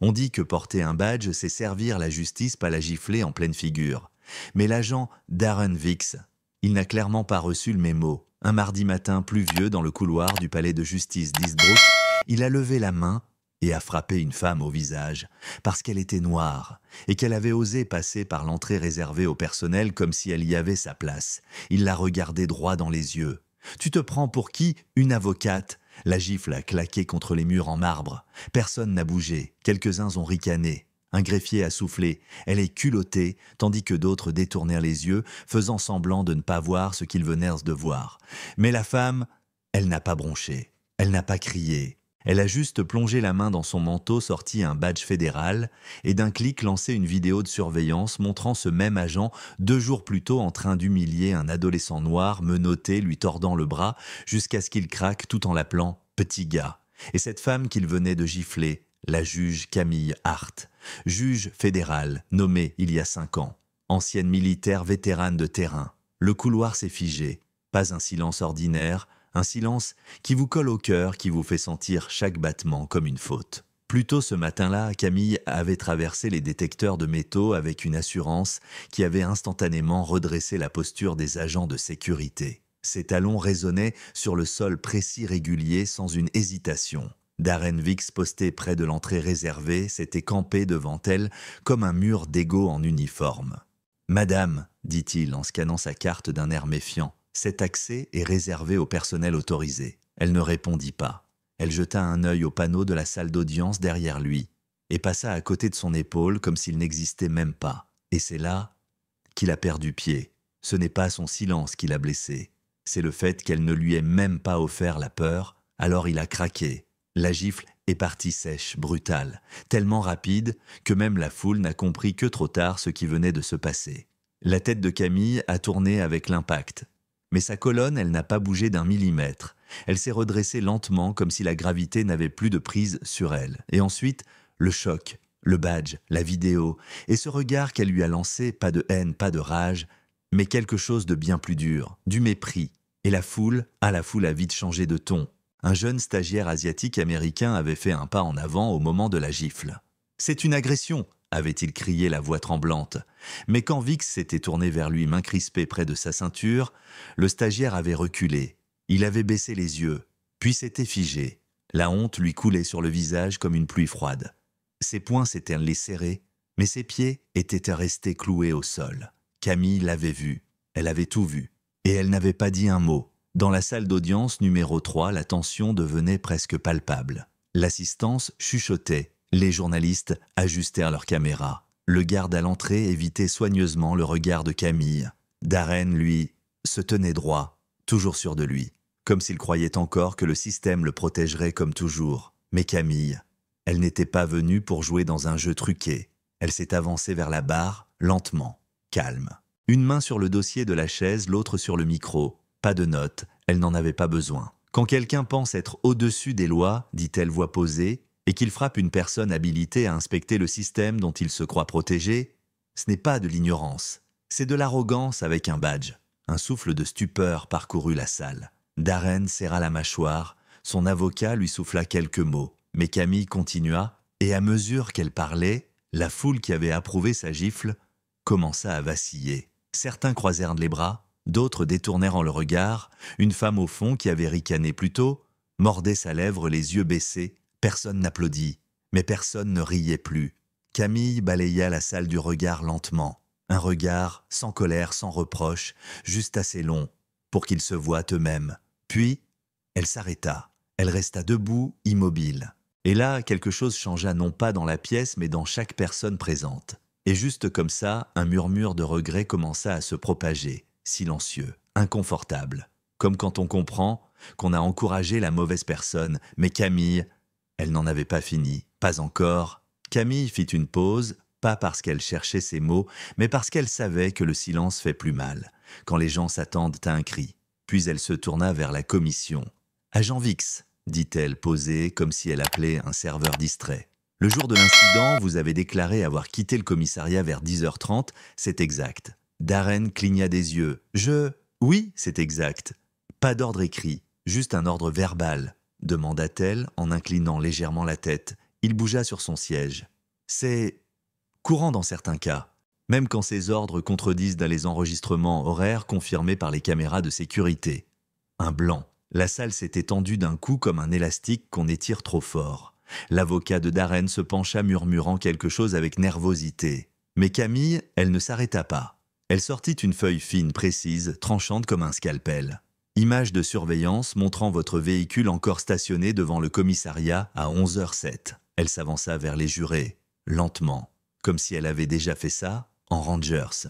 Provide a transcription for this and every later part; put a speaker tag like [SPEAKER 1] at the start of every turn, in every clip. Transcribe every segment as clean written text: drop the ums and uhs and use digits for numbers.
[SPEAKER 1] On dit que porter un badge, c'est servir la justice, pas la gifler en pleine figure. Mais l'agent Darren Vix, il n'a clairement pas reçu le mémo. Un mardi matin pluvieux dans le couloir du palais de justice d'Eastbrook, il a levé la main et a frappé une femme au visage, parce qu'elle était noire, et qu'elle avait osé passer par l'entrée réservée au personnel comme si elle y avait sa place. Il l'a regardée droit dans les yeux. « Tu te prends pour qui? Une avocate ?» La gifle a claqué contre les murs en marbre. Personne n'a bougé, quelques-uns ont ricané. Un greffier a soufflé, elle est culottée, tandis que d'autres détournèrent les yeux, faisant semblant de ne pas voir ce qu'ils venaient de voir. Mais la femme, elle n'a pas bronché, elle n'a pas crié. Elle a juste plongé la main dans son manteau, sorti un badge fédéral, et d'un clic lancé une vidéo de surveillance montrant ce même agent 2 jours plus tôt en train d'humilier un adolescent noir menotté, lui tordant le bras, jusqu'à ce qu'il craque tout en l'appelant « petit gars ». Et cette femme qu'il venait de gifler, la juge Camille Hart, juge fédérale, nommée il y a 5 ans, ancienne militaire vétérane de terrain. Le couloir s'est figé, pas un silence ordinaire, un silence qui vous colle au cœur, qui vous fait sentir chaque battement comme une faute. Plus tôt ce matin-là, Camille avait traversé les détecteurs de métaux avec une assurance qui avait instantanément redressé la posture des agents de sécurité. Ses talons résonnaient sur le sol précis régulier sans une hésitation. Darren Vix, posté près de l'entrée réservée, s'était campé devant elle comme un mur d'égo en uniforme. « Madame, dit-il en scannant sa carte d'un air méfiant, cet accès est réservé au personnel autorisé. » Elle ne répondit pas. Elle jeta un œil au panneau de la salle d'audience derrière lui et passa à côté de son épaule comme s'il n'existait même pas. Et c'est là qu'il a perdu pied. Ce n'est pas son silence qui l'a blessé. C'est le fait qu'elle ne lui ait même pas offert la peur. Alors il a craqué. La gifle est partie sèche, brutale, tellement rapide que même la foule n'a compris que trop tard ce qui venait de se passer. La tête de Camille a tourné avec l'impact. Mais sa colonne, elle n'a pas bougé d'1 millimètre. Elle s'est redressée lentement comme si la gravité n'avait plus de prise sur elle. Et ensuite, le choc, le badge, la vidéo, et ce regard qu'elle lui a lancé, pas de haine, pas de rage, mais quelque chose de bien plus dur, du mépris. Et la foule a vite changé de ton. Un jeune stagiaire asiatique américain avait fait un pas en avant au moment de la gifle. « C'est une agression !» avait-il crié, la voix tremblante. Mais quand Vix s'était tourné vers lui, main crispée près de sa ceinture, le stagiaire avait reculé. Il avait baissé les yeux, puis s'était figé. La honte lui coulait sur le visage comme une pluie froide. Ses poings s'étaient serrés, mais ses pieds étaient restés cloués au sol. Camille l'avait vu, elle avait tout vu, et elle n'avait pas dit un mot. Dans la salle d'audience numéro 3, la tension devenait presque palpable. L'assistance chuchotait. Les journalistes ajustèrent leurs caméras. Le garde à l'entrée évitait soigneusement le regard de Camille. Darren, lui, se tenait droit, toujours sûr de lui, comme s'il croyait encore que le système le protégerait comme toujours. Mais Camille, elle n'était pas venue pour jouer dans un jeu truqué. Elle s'est avancée vers la barre, lentement, calme. Une main sur le dossier de la chaise, l'autre sur le micro. Pas de notes, elle n'en avait pas besoin. Quand quelqu'un pense être au-dessus des lois, dit-elle voix posée, et qu'il frappe une personne habilitée à inspecter le système dont il se croit protégé, ce n'est pas de l'ignorance, c'est de l'arrogance avec un badge. Un souffle de stupeur parcourut la salle. Darren serra la mâchoire, son avocat lui souffla quelques mots, mais Camille continua, et à mesure qu'elle parlait, la foule qui avait approuvé sa gifle commença à vaciller. Certains croisèrent les bras, d'autres détournèrent le regard. Une femme au fond qui avait ricané plus tôt mordait sa lèvre, les yeux baissés. Personne n'applaudit, mais personne ne riait plus. Camille balaya la salle du regard lentement. Un regard sans colère, sans reproche, juste assez long pour qu'ils se voient eux-mêmes. Puis, elle s'arrêta. Elle resta debout, immobile. Et là, quelque chose changea non pas dans la pièce, mais dans chaque personne présente. Et juste comme ça, un murmure de regret commença à se propager, silencieux, inconfortable. Comme quand on comprend qu'on a encouragé la mauvaise personne. Mais Camille, elle n'en avait pas fini, pas encore. Camille fit une pause, pas parce qu'elle cherchait ses mots, mais parce qu'elle savait que le silence fait plus mal, quand les gens s'attendent à un cri. Puis elle se tourna vers la commission. « Agent Vix », dit-elle, posée, comme si elle appelait un serveur distrait. « Le jour de l'incident, vous avez déclaré avoir quitté le commissariat vers 10h30, c'est exact. » Darren cligna des yeux. « Oui, c'est exact. Pas d'ordre écrit, juste un ordre verbal. » demanda-t-elle en inclinant légèrement la tête. Il bougea sur son siège. C'est courant dans certains cas, même quand ces ordres contredisent dans les enregistrements horaires confirmés par les caméras de sécurité. Un blanc. La salle s'est étendue d'un coup comme un élastique qu'on étire trop fort. L'avocat de Darren se pencha murmurant quelque chose avec nervosité. Mais Camille, elle ne s'arrêta pas. Elle sortit une feuille fine, précise, tranchante comme un scalpel. Image de surveillance montrant votre véhicule encore stationné devant le commissariat à 11h07. Elle s'avança vers les jurés, lentement, comme si elle avait déjà fait ça en Rangers.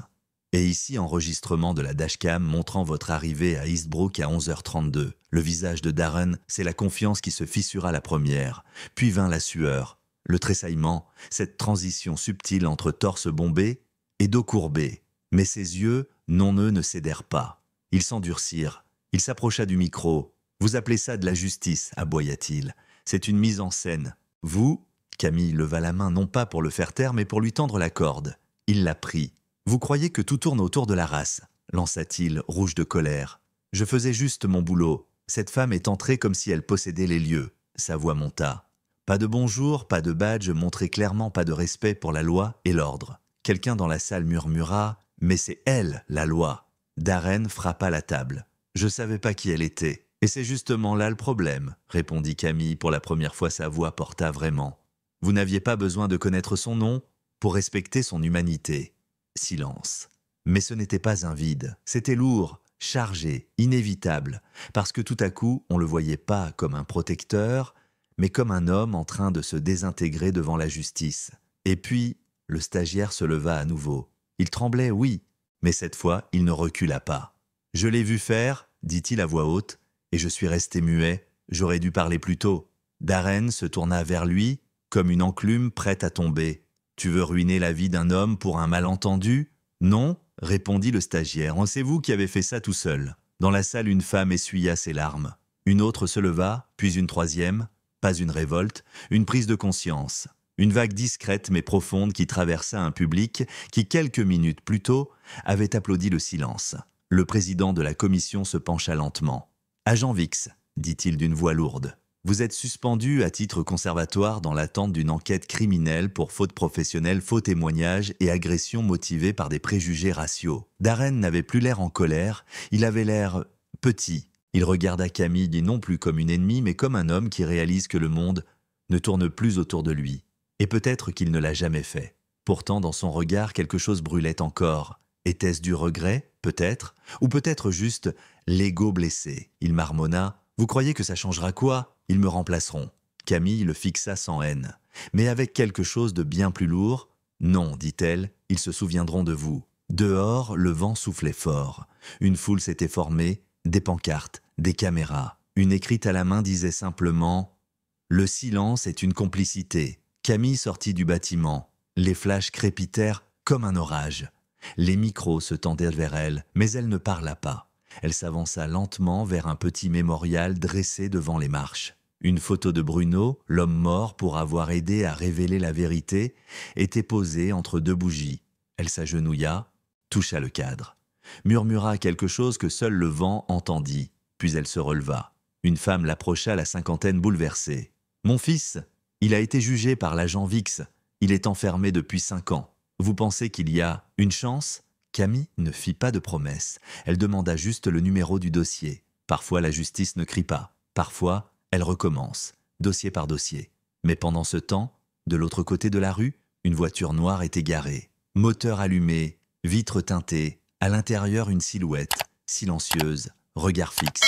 [SPEAKER 1] Et ici, enregistrement de la dashcam montrant votre arrivée à Eastbrook à 11h32. Le visage de Darren, c'est la confiance qui se fissura la première. Puis vint la sueur, le tressaillement, cette transition subtile entre torse bombé et dos courbé. Mais ses yeux, non-eux, ne cédèrent pas. Ils s'endurcirent. Il s'approcha du micro. « Vous appelez ça de la justice » aboya-t-il. « C'est une mise en scène. Vous » Camille leva la main non pas pour le faire taire, mais pour lui tendre la corde. Il la prit. « Vous croyez que tout tourne autour de la race » lança-t-il, rouge de colère. « Je faisais juste mon boulot. Cette femme est entrée comme si elle possédait les lieux. » Sa voix monta. Pas de bonjour, pas de badge montrait clairement pas de respect pour la loi et l'ordre. Quelqu'un dans la salle murmura « Mais c'est elle, la loi !» Darren frappa la table. « Je savais pas qui elle était. Et c'est justement là le problème, » répondit Camille. Pour la première fois, sa voix porta vraiment. « Vous n'aviez pas besoin de connaître son nom pour respecter son humanité. » Silence. Mais ce n'était pas un vide. C'était lourd, chargé, inévitable, parce que tout à coup, on ne le voyait pas comme un protecteur, mais comme un homme en train de se désintégrer devant la justice. Et puis, le stagiaire se leva à nouveau. Il tremblait, oui, mais cette fois, il ne recula pas. « Je l'ai vu faire, » dit-il à voix haute, « et je suis resté muet. J'aurais dû parler plus tôt. » Darren se tourna vers lui, comme une enclume prête à tomber. « Tu veux ruiner la vie d'un homme pour un malentendu ?»« Non, » répondit le stagiaire, « c'est vous qui avez fait ça tout seul. » Dans la salle, une femme essuya ses larmes. Une autre se leva, puis une troisième. Pas une révolte, une prise de conscience. Une vague discrète mais profonde qui traversa un public qui, quelques minutes plus tôt, avait applaudi le silence. Le président de la commission se pencha lentement. « Agent Vix, » dit-il d'une voix lourde. « Vous êtes suspendu à titre conservatoire dans l'attente d'une enquête criminelle pour faute professionnelle, faux témoignage et agression motivée par des préjugés raciaux. » Darren n'avait plus l'air en colère, il avait l'air petit. Il regarda Camille non plus comme une ennemie, mais comme un homme qui réalise que le monde ne tourne plus autour de lui. Et peut-être qu'il ne l'a jamais fait. Pourtant, dans son regard, quelque chose brûlait encore. Était-ce du regret, peut-être, ou peut-être juste l'ego blessé. Il marmonna. « Vous croyez que ça changera quoi ? Ils me remplaceront. » Camille le fixa sans haine. Mais avec quelque chose de bien plus lourd. « Non, dit-elle, ils se souviendront de vous. » Dehors, le vent soufflait fort. Une foule s'était formée, des pancartes, des caméras. Une écrite à la main disait simplement « Le silence est une complicité. » Camille sortit du bâtiment. Les flashs crépitèrent comme un orage. Les micros se tendaient vers elle, mais elle ne parla pas. Elle s'avança lentement vers un petit mémorial dressé devant les marches. Une photo de Bruno, l'homme mort pour avoir aidé à révéler la vérité, était posée entre deux bougies. Elle s'agenouilla, toucha le cadre, murmura quelque chose que seul le vent entendit, puis elle se releva. Une femme l'approcha, la cinquantaine bouleversée. « Mon fils, il a été jugé par l'agent Vix. Il est enfermé depuis 5 ans. Vous pensez qu'il y a une chance ?» Camille ne fit pas de promesse. Elle demanda juste le numéro du dossier. Parfois, la justice ne crie pas. Parfois, elle recommence, dossier par dossier. Mais pendant ce temps, de l'autre côté de la rue, une voiture noire était garée. Moteur allumé, vitres teintées, à l'intérieur une silhouette, silencieuse, regard fixe,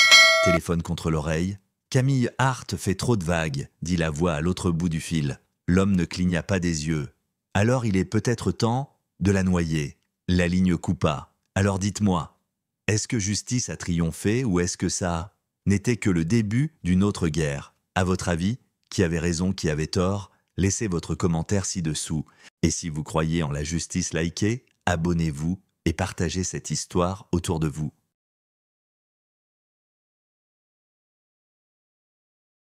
[SPEAKER 1] téléphone contre l'oreille. « Camille Hart fait trop de vagues », dit la voix à l'autre bout du fil. L'homme ne cligna pas des yeux. « Alors il est peut-être temps de la noyer. » La ligne coupa. « Alors dites-moi, est-ce que justice a triomphé ou est-ce que ça n'était que le début d'une autre guerre ? À votre avis, qui avait raison, qui avait tort ? Laissez votre commentaire ci-dessous. Et si vous croyez en la justice, likez, abonnez-vous et partagez cette histoire autour de vous.